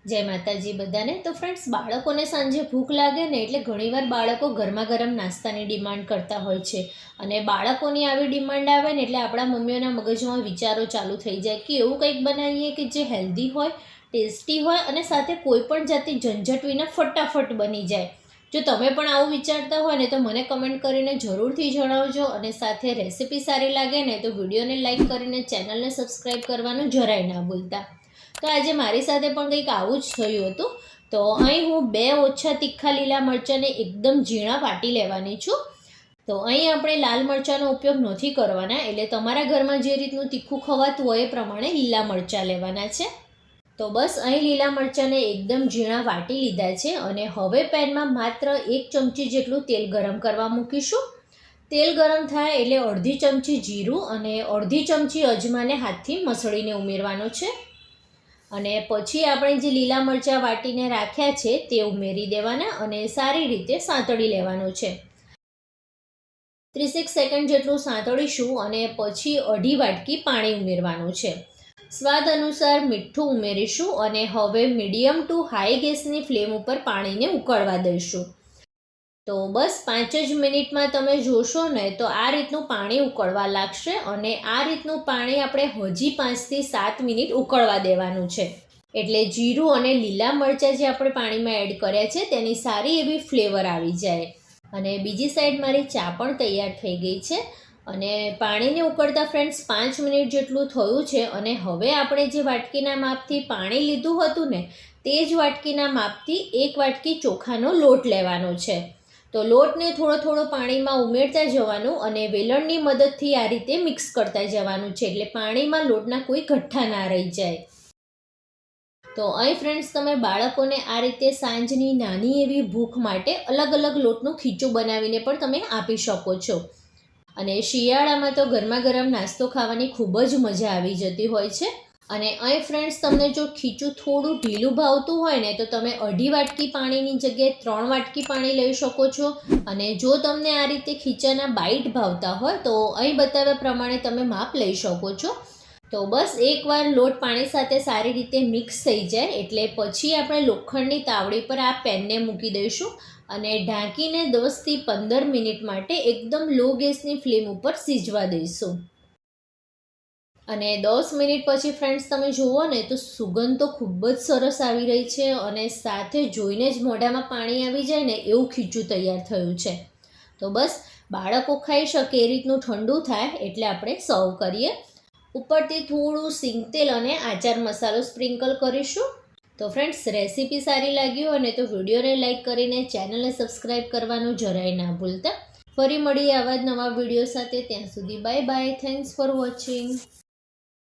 જય માતાજી બધાને। તો ફ્રેન્ડ્સ, બાળકોને સાંજે ભૂખ લાગે ને એટલે ઘણીવાર બાળકો ગરમા ગરમ નાસ્તાની ડિમાન્ડ કરતા હોય છે। અને બાળકોની આવી ડિમાન્ડ આવે ને એટલે આપણા મમ્મીઓના મગજમાં વિચારો ચાલુ થઈ જાય કે એવું કંઈક બનાવીએ કે જે હેલ્ધી હોય, ટેસ્ટી હોય અને સાથે કોઈ પણ જાતની ઝંઝટ વિના ફટાફટ બની જાય। જો તમે પણ આવું વિચારતા હોય ને તો મને કમેન્ટ કરીને જરૂરથી જણાવજો। અને સાથે રેસીપી સારી લાગે ને તો વિડીયોને લાઇક કરીને ચેનલને સબસ્ક્રાઈબ કરવાનું જરાય ના ભૂલતા। તો આજે મારી સાથે પણ કંઈક આવું જ થયું હતું। તો અહીં હું 2 ઓછા તીખા લીલા મરચાંને એકદમ ઝીણા વાટી લેવાની છું। તો અહીં આપણે લાલ મરચાંનો ઉપયોગ નથી કરવાના, એટલે તમારા ઘરમાં જે રીતનું તીખું ખવાતું હોય એ પ્રમાણે લીલા મરચાં લેવાના છે। તો બસ અહીં લીલા મરચાંને એકદમ ઝીણા વાટી લીધા છે અને હવે પેનમાં માત્ર 1 ચમચી જેટલું તેલ ગરમ કરવા મૂકીશું। તેલ ગરમ થાય એટલે અડધી ચમચી જીરું અને અડધી ચમચી અજમાને હાથથી મસળીને ઉમેરવાનો છે। અને પછી આપણે જે લીલા મરચાં વાટીને રાખ્યા છે તે ઉમેરી દેવાના અને સારી રીતે સાંતળી લેવાનું છે। 30 સેકન્ડ જેટલું સાંતળીશું અને પછી અડધી વાટકી પાણી ઉમેરવાનું છે। સ્વાદ અનુસાર મીઠું ઉમેરીશું અને હવે મીડિયમ ટુ હાઈ ગેસની ફ્લેમ ઉપર પાણીને ઉકળવા દઈશું। તો બસ 5 જ મિનિટમાં તમે જોશો ને તો આ રીતનું પાણી ઉકળવા લાગશે અને આ રીતનું પાણી આપણે હજી 5 થી 7 મિનિટ ઉકળવા દેવાનું છે। એટલે જીરું અને લીલા મરચાં જે આપણે પાણીમાં એડ કર્યા છે તેની સારી એવી ફ્લેવર આવી જાય। અને બીજી સાઈડ મારી ચા પણ તૈયાર થઈ ગઈ છે અને પાણીને ઉકળતા ફ્રેન્ડ્સ 5 મિનિટ જેટલું થયું છે। અને હવે આપણે જે વાટકીના માપથી પાણી લીધું હતું ને તે જ વાટકીના માપથી 1 વાટકી ચોખાનો લોટ લેવાનો છે। તો લોટને થોડો પાણીમાં ઉમેરતા જવાનું અને વેલણની મદદથી આ રીતે મિક્સ કરતા જવાનું છે, એટલે પાણીમાં લોટના કોઈ ગઠ્ઠા ના રહી જાય। તો અહીં ફ્રેન્ડ્સ, તમે બાળકોને આ રીતે સાંજની નાની એવી ભૂખ માટે અલગ અલગ લોટનું ખીચું બનાવીને પણ તમે આપી શકો છો। અને શિયાળામાં તો ગરમા ગરમ નાસ્તો ખાવાની ખૂબ જ મજા આવી જતી હોય છે। અને અહીં ફ્રેન્ડ્સ, તમને જો ખીચું થોડું ઢીલું ભાવતું હોય ને તો તમે અડધી વાટકી પાણીની જગ્યાએ 3 વાટકી પાણી લઈ શકો છો। અને જો તમને આ રીતે ખીચાના બાઈટ ભાવતા હોય તો અહીં બતાવ્યા પ્રમાણે તમે માપ લઈ શકો છો। તો બસ એકવાર લોટ પાણી સાથે સારી રીતે મિક્સ થઈ જાય એટલે પછી આપણે લોખંડની તાવડી પર આ પેનને મૂકી દઈશું અને ઢાંકીને 10 થી 15 મિનિટ માટે એકદમ લો ગેસની ફ્લેમ ઉપર સિજવા દઈશું। અને 10 મિનિટ પછી ફ્રેન્ડ્સ, તમે જુઓ ને તો સુગંધ તો ખૂબ જ સરસ આવી રહી છે અને સાથે જોઈને જ મોઢામાં પાણી આવી જાય ને એવું ખીચું તૈયાર થયું છે। તો બસ બાળકો ખાઈ શકે એ રીતનું ઠંડુ થાય એટલે આપણે સર્વ કરીએ। ઉપરથી થોડું સિંગ તેલ અને આચાર મસાલો સ્પ્રિંકલ કરીશું। તો ફ્રેન્ડ્સ, રેસીપી સારી લાગી હોય ને તો વિડીયોને લાઇક કરીને ચેનલને સબસ્ક્રાઈબ કરવાનું જરાય ના ભૂલતા। ફરી મળીએ આવા જ નવા વિડીયો સાથે। ત્યાં સુધી bye bye, thanks for watching.